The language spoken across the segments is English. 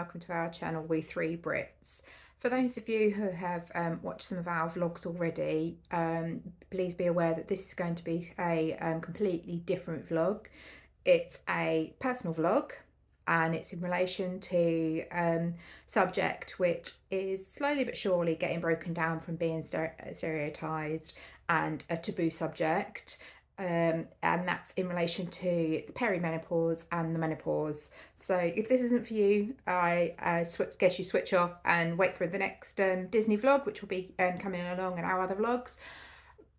welcome to our channel, We Three Brits. For those of you who have watched some of our vlogs already, please be aware that this is going to be a completely different vlog. It's a personal vlog and it's in relation to subject which is slowly but surely getting broken down from being stereotyped and a taboo subject. And that's in relation to the perimenopause and the menopause. So if this isn't for you, I guess you switch off and wait for the next Disney vlog, which will be coming along, and our other vlogs.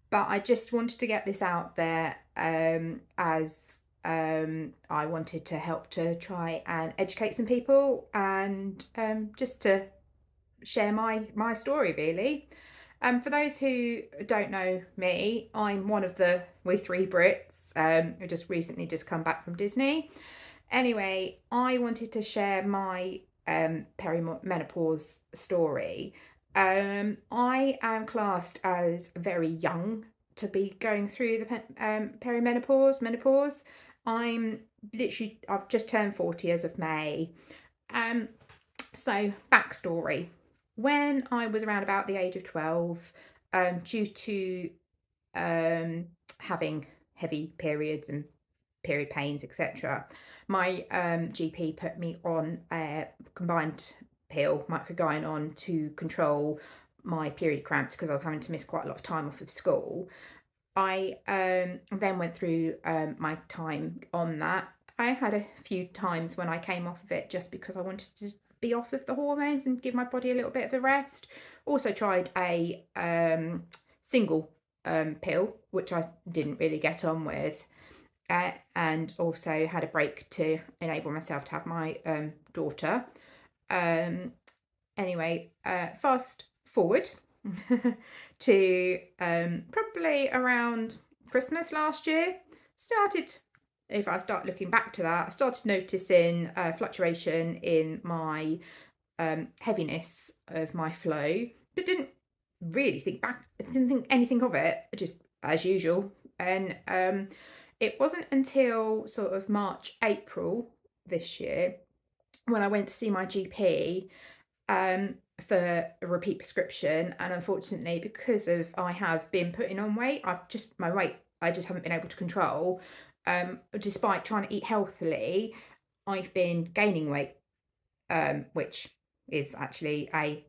But I just wanted to get this out there as I wanted to help to try and educate some people and just to share my story, really. For those who don't know me, I'm one of the We Three Brits who just recently come back from Disney. Anyway, I wanted to share my perimenopause story. I am classed as very young to be going through the menopause. I've just turned 40 as of May. So backstory. When I was around about the age of 12, due to having heavy periods and period pains, etc., my GP put me on a combined pill, microgynon, to control my period cramps because I was having to miss quite a lot of time off of school. I then went through my time on that. I had a few times when I came off of it just because I wanted to be off of the hormones and give my body a little bit of a rest. Also tried a single pill, which I didn't really get on with, and also had a break to enable myself to have my daughter. Anyway, fast forward to probably around Christmas last year, if I start looking back to that, I started noticing fluctuation in my heaviness of my flow, but didn't really think back. I didn't think anything of it, just as usual. And it wasn't until sort of March, April this year when I went to see my GP for a repeat prescription, and unfortunately, because of I have been putting on weight, my weight I just haven't been able to control. Despite trying to eat healthily, I've been gaining weight, which is actually a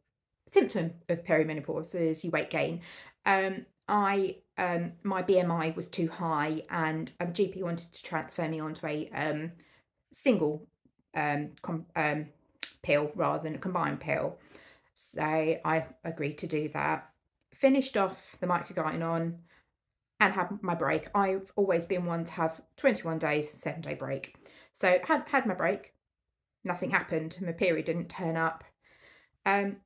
symptom of perimenopause, is your weight gain. My BMI was too high, and a GP wanted to transfer me onto a single pill rather than a combined pill. So I agreed to do that. Finished off the microgynon and had my break. I've always been one to have 21 days, 7-day break. So had my break. Nothing happened. My period didn't turn up.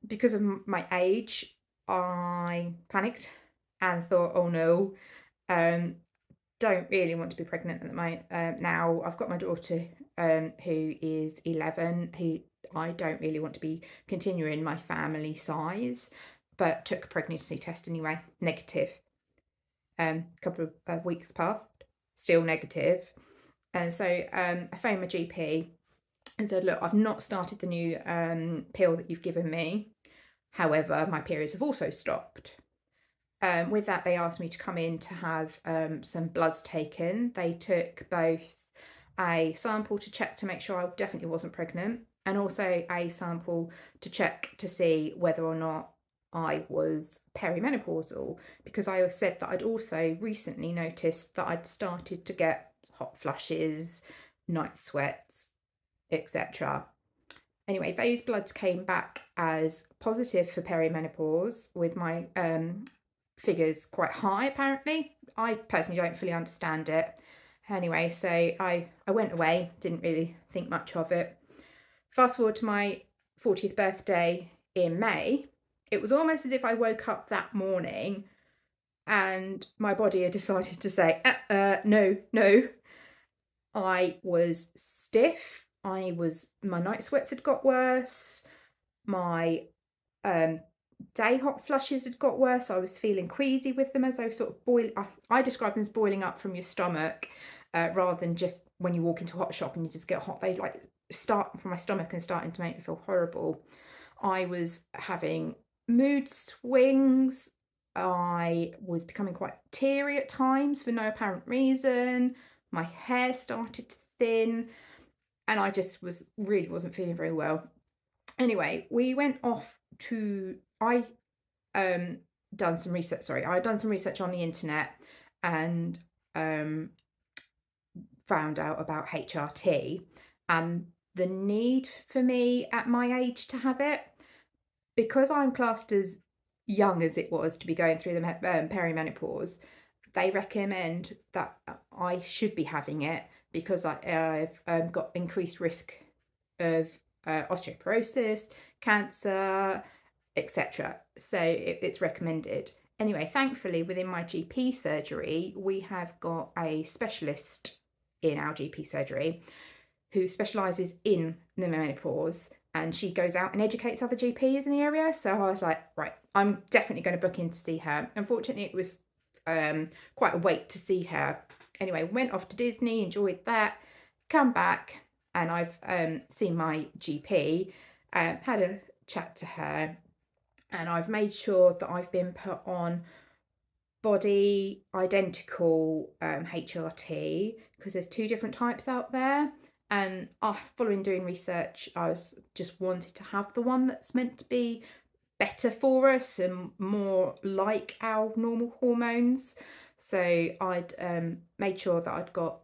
Because of my age, I panicked and thought, oh no, don't really want to be pregnant at the moment. Now I've got my daughter who is 11, who I don't really want to be continuing my family size, but took a pregnancy test anyway, negative. A couple of weeks passed, still negative. And so I phoned my GP and said, look, I've not started the new pill that you've given me. However, my periods have also stopped. With that, they asked me to come in to have some bloods taken. They took both a sample to check to make sure I definitely wasn't pregnant, and also a sample to check to see whether or not I was perimenopausal, because I said that I'd also recently noticed that I'd started to get hot flushes, night sweats, etc. Anyway, those bloods came back as positive for perimenopause, with my figures quite high apparently. I personally don't fully understand it. Anyway, so I went away, didn't really think much of it. Fast forward to my 40th birthday in May. It was almost as if I woke up that morning and my body had decided to say, no. I was stiff. My night sweats had got worse. My day hot flushes had got worse. I was feeling queasy with them as they were sort of boiling. I describe them as boiling up from your stomach, rather than just when you walk into a hot shop and you just get hot. They like start from my stomach and starting to make me feel horrible. I was having mood swings. I was becoming quite teary at times for no apparent reason. My hair started to thin, and I just wasn't feeling very well. Anyway, we went off to um done some research. Sorry, I'd done some research on the internet and um found out about HRT and the need for me at my age to have it. Because I'm classed as young as it was to be going through the perimenopause, they recommend that I should be having it because I've got increased risk of osteoporosis, cancer, etc. So it's recommended. Anyway, thankfully, within my GP surgery, we have got a specialist in our GP surgery who specialises in the menopause, and she goes out and educates other GPs in the area. So I was like, right, I'm definitely going to book in to see her. Unfortunately, it was quite a wait to see her. Anyway, went off to Disney, enjoyed that, come back, and I've seen my GP, had a chat to her, and I've made sure that I've been put on body identical HRT because there's two different types out there. And following doing research, I was just wanted to have the one that's meant to be better for us and more like our normal hormones. So I'd made sure that I'd got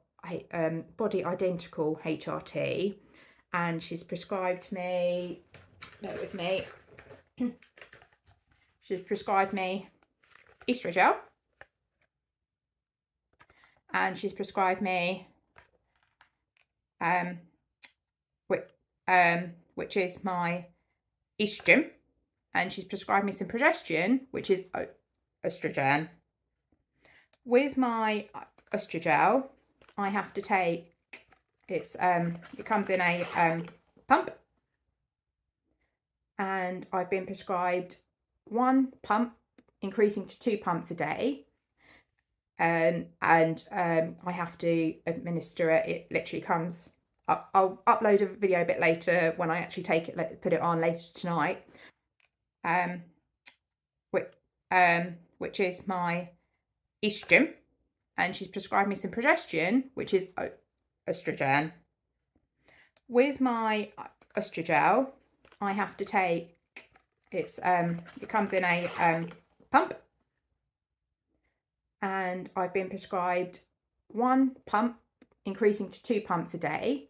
body identical HRT, and she's prescribed me, bear with me, she's prescribed me Oestrogel, and she's prescribed me which is my estrogen, and she's prescribed me some progesterone, which is Oestrogel. With my Oestrogel, I have to take it comes in a pump, and I've been prescribed one pump increasing to 2 pumps a day. And I have to administer it. It literally comes. I'll upload a video a bit later when I actually take it, put it on later tonight. Which is my estrogen, and she's prescribed me some progesterone, which is Oestrogel. With my Oestrogel, I have to take it comes in a pump, and I've been prescribed one pump increasing to 2 pumps a day.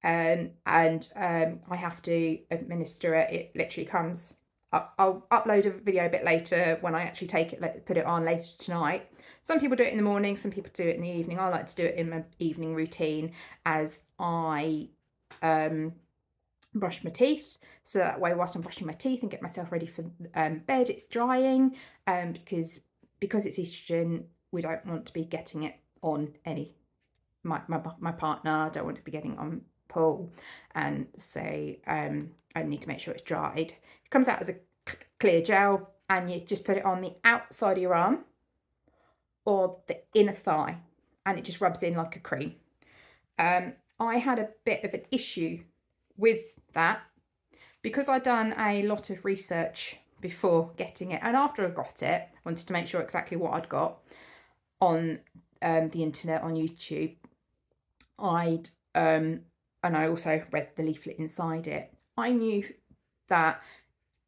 And I have to administer it. It literally comes. I'll upload a video a bit later when I actually take it, put it on later tonight. Some people do it in the morning, some people do it in the evening. I like to do it in my evening routine as I brush my teeth. So that way, whilst I'm brushing my teeth and get myself ready for bed, it's drying. Because it's estrogen, we don't want to be getting it on my partner. Don't want to be getting on Paul, and so I need to make sure it's dried. It comes out as a clear gel, and you just put it on the outside of your arm or the inner thigh, and it just rubs in like a cream. I had a bit of an issue with that because I'd done a lot of research before getting it, and after I got it, I wanted to make sure exactly what I'd got on the internet, on YouTube. And I also read the leaflet inside it. I knew that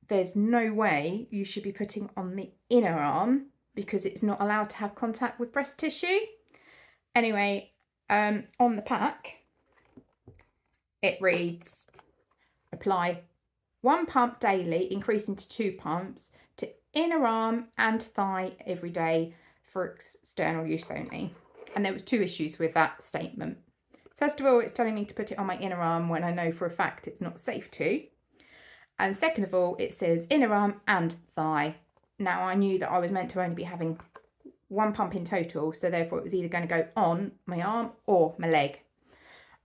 there's no way you should be putting on the inner arm because it's not allowed to have contact with breast tissue. Anyway, on the pack, it reads, apply 1 pump daily, increasing to 2 pumps to inner arm and thigh every day for external use only. And there was 2 issues with that statement. First of all, it's telling me to put it on my inner arm when I know for a fact it's not safe to. And second of all, it says inner arm and thigh. Now, I knew that I was meant to only be having 1 pump in total, so therefore it was either going to go on my arm or my leg.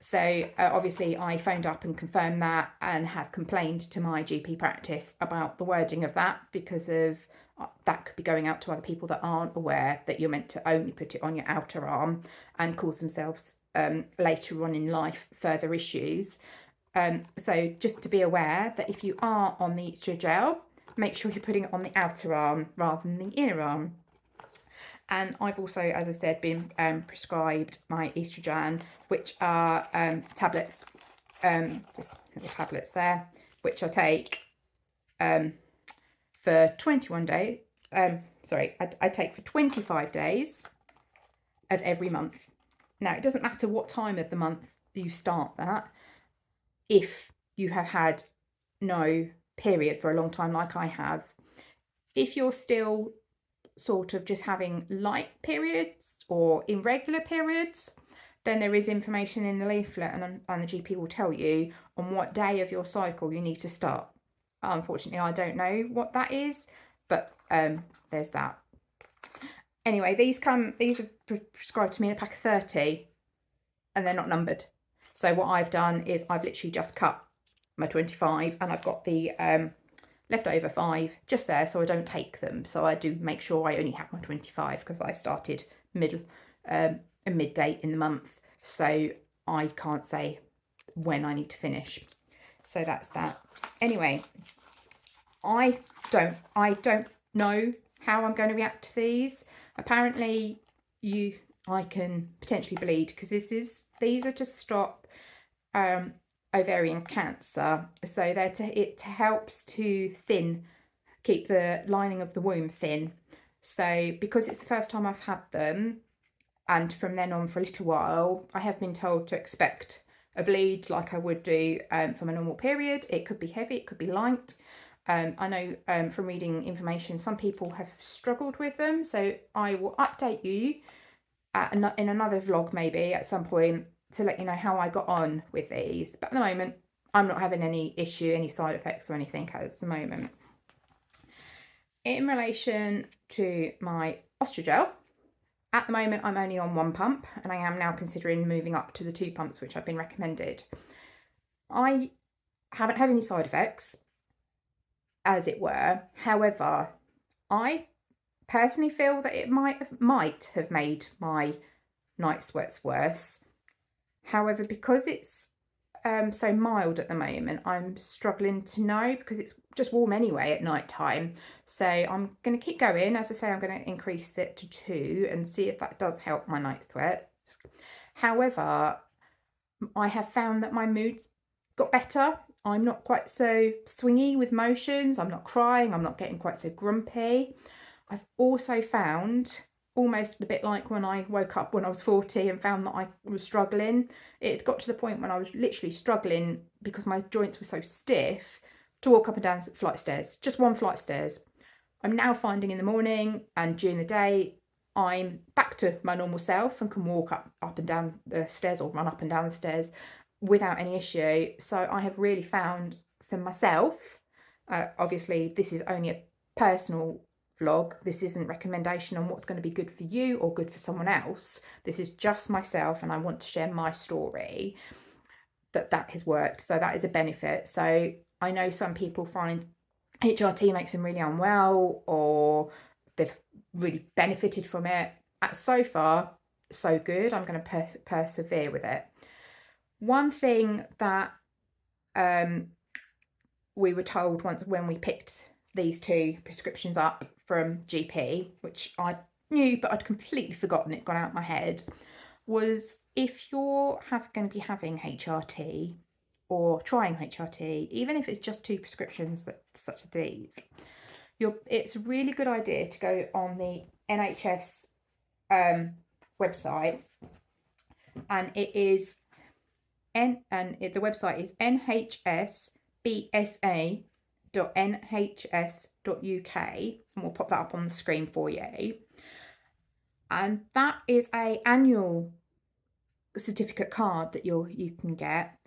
So obviously I phoned up and confirmed that and have complained to my GP practice about the wording of that, because of that could be going out to other people that aren't aware that you're meant to only put it on your outer arm and cause themselves later on in life further issues. So just to be aware that if you are on the Oestrogel, make sure you're putting it on the outer arm rather than the inner arm. And I've also, as I said, been prescribed my Oestrogen, which are tablets, just little tablets there, which I take for 21 days. I take for 25 days of every month. Now, it doesn't matter what time of the month you start that. If you have had no period for a long time like I have, if you're still sort of just having light periods or irregular periods, then there is information in the leaflet, and the GP will tell you on what day of your cycle you need to start. Unfortunately, I don't know what that is, but there's that. Anyway, these are prescribed to me in a pack of 30, and they're not numbered. So what I've done is I've literally just cut my 25, and I've got the leftover 5 just there, so I don't take them. So I do make sure I only have my 25, because I started a mid-date in the month, so I can't say when I need to finish. So that's that. Anyway, I don't know how I'm going to react to these. Apparently I can potentially bleed, because these are to stop ovarian cancer. So it helps to keep the lining of the womb thin. So because it's the first time I've had them, and from then on for a little while, I have been told to expect a bleed like I would do from a normal period. It could be heavy, it could be light. I know from reading information, some people have struggled with them, so I will update you in another vlog maybe at some point to let you know how I got on with these. But at the moment, I'm not having any issue, any side effects or anything at the moment. In relation to my Oestrogel, at the moment I'm only on 1 pump, and I am now considering moving up to the 2 pumps which I've been recommended. I haven't had any side effects, as it were. However, I personally feel that it might have made my night sweats worse. However, because it's so mild at the moment, I'm struggling to know, because it's just warm anyway at night time. So I'm going to keep going. As I say, I'm going to increase it to 2 and see if that does help my night sweats. However, I have found that my mood's got better. I'm not quite so swingy with motions. I'm not crying. I'm not getting quite so grumpy. I've also found, almost a bit like when I woke up when I was 40 and found that I was struggling. It got to the point when I was literally struggling, because my joints were so stiff, to walk up and down a flight of stairs, just 1 flight of stairs. I'm now finding in the morning and during the day, I'm back to my normal self and can walk up and down the stairs, or run up and down the stairs without any issue. So I have really found for myself, obviously this is only a personal vlog, this isn't recommendation on what's going to be good for you or good for someone else. This is just myself, and I want to share my story, that has worked. So that is a benefit. So I know some people find HRT makes them really unwell, or they've really benefited from it. So far, so good. I'm going to persevere with it. One thing that we were told once when we picked these 2 prescriptions up from GP, which I knew but I'd completely forgotten, it gone out of my head, was if you're going to be having HRT or trying HRT, even if it's just 2 prescriptions such as these, it's a really good idea to go on the NHS website, and it is the website is nhsbsa.nhs.uk, and we'll pop that up on the screen for you. And that is a annual certificate card that you can get.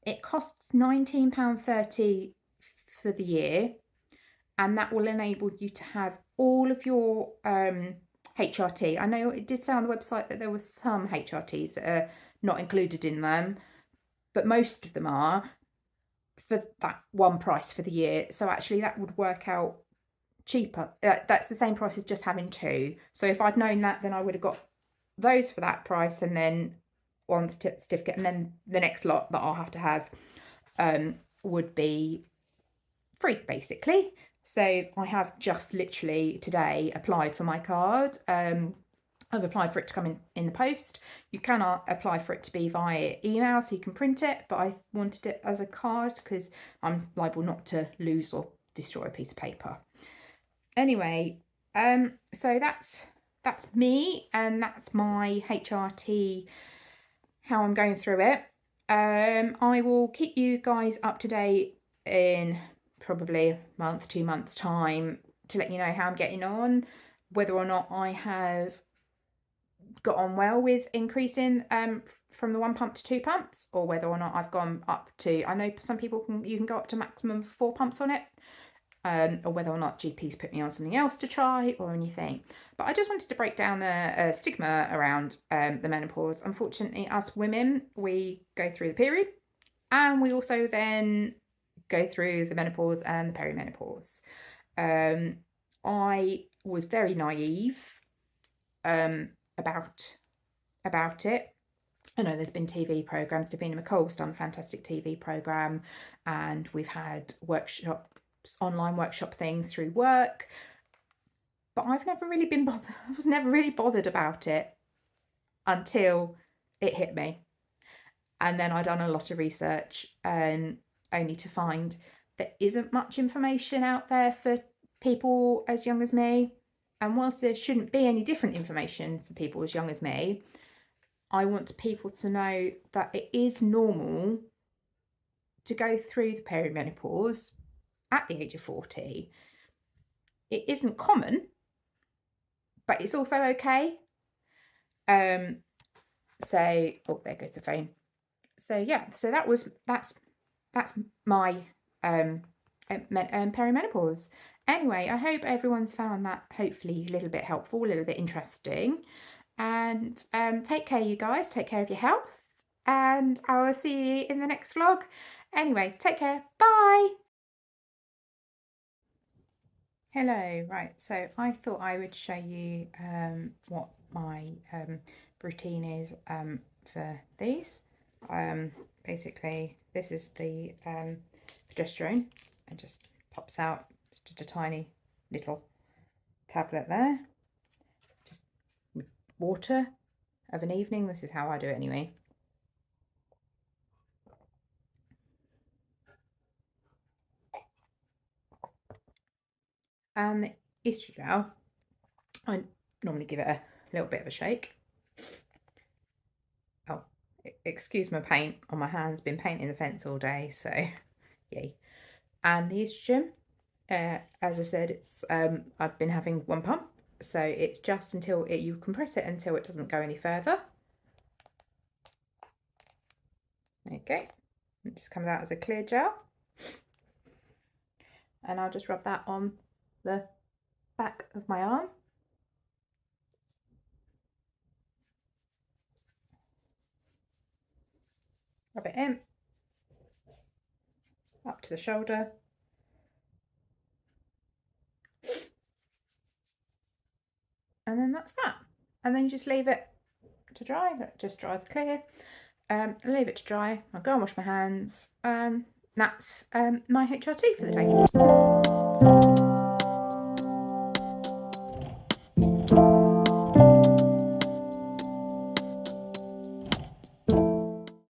It costs £19.30 for the year, and that will enable you to have all of your HRT. I know it did say on the website that there was some HRTs that are not included in them, but most of them are, for that one price for the year. So actually that would work out cheaper. That's the same price as just having 2. So if I'd known that, then I would have got those for that price, and then one certificate, and then the next lot that I'll have to have would be free, basically. So I have just literally today applied for my card. I've applied for it to come in the post. You cannot apply for it to be via email, so you can print it, but I wanted it as a card because I'm liable not to lose or destroy a piece of paper. Anyway, so that's me, and that's my HRT, how I'm going through it. I will keep you guys up to date in probably a month, 2 months time to let you know how I'm getting on, whether or not I have got on well with increasing from the 1 pump to 2 pumps, or whether or not I've gone up to, I know some people you can go up to maximum 4 pumps on it, or whether or not GPs put me on something else to try or anything. But I just wanted to break down the stigma around the menopause. Unfortunately, us women, we go through the period, and we also then go through the menopause and the perimenopause. I was very naive about it. I know there's been TV programs. Davina McCall's done a fantastic TV program, and we've had workshops, online workshop things through work. But I've never really been bothered. I was never really bothered about it until it hit me, and then I've done a lot of research, only to find there isn't much information out there for people as young as me. And whilst there shouldn't be any different information for people as young as me, I want people to know that it is normal to go through the perimenopause at the age of 40. It isn't common, but it's also okay. So, oh, there goes the phone. So yeah, so that's my perimenopause. Anyway, I hope everyone's found that hopefully a little bit helpful, a little bit interesting. And take care, you guys. Take care of your health. And I will see you in the next vlog. Anyway, take care. Bye. Hello. Right, so I thought I would show you what my routine is for these. Basically, this is the progesterone. It just pops out just a tiny little tablet there. Just water of an evening. This is how I do it anyway. And the Oestrogel, I normally give it a little bit of a shake. Oh, excuse my paint on my hands, been painting the fence all day, so yay. And the estrogen, as I said, it's I've been having 1 pump, so it's just until you compress it until it doesn't go any further. Okay, it just comes out as a clear gel, and I'll just rub that on the back of my arm. Rub it in, up to the shoulder. And then that's that. And then you just leave it to dry. That just dries clear. Leave it to dry. I'll go and wash my hands. And that's my HRT for the day.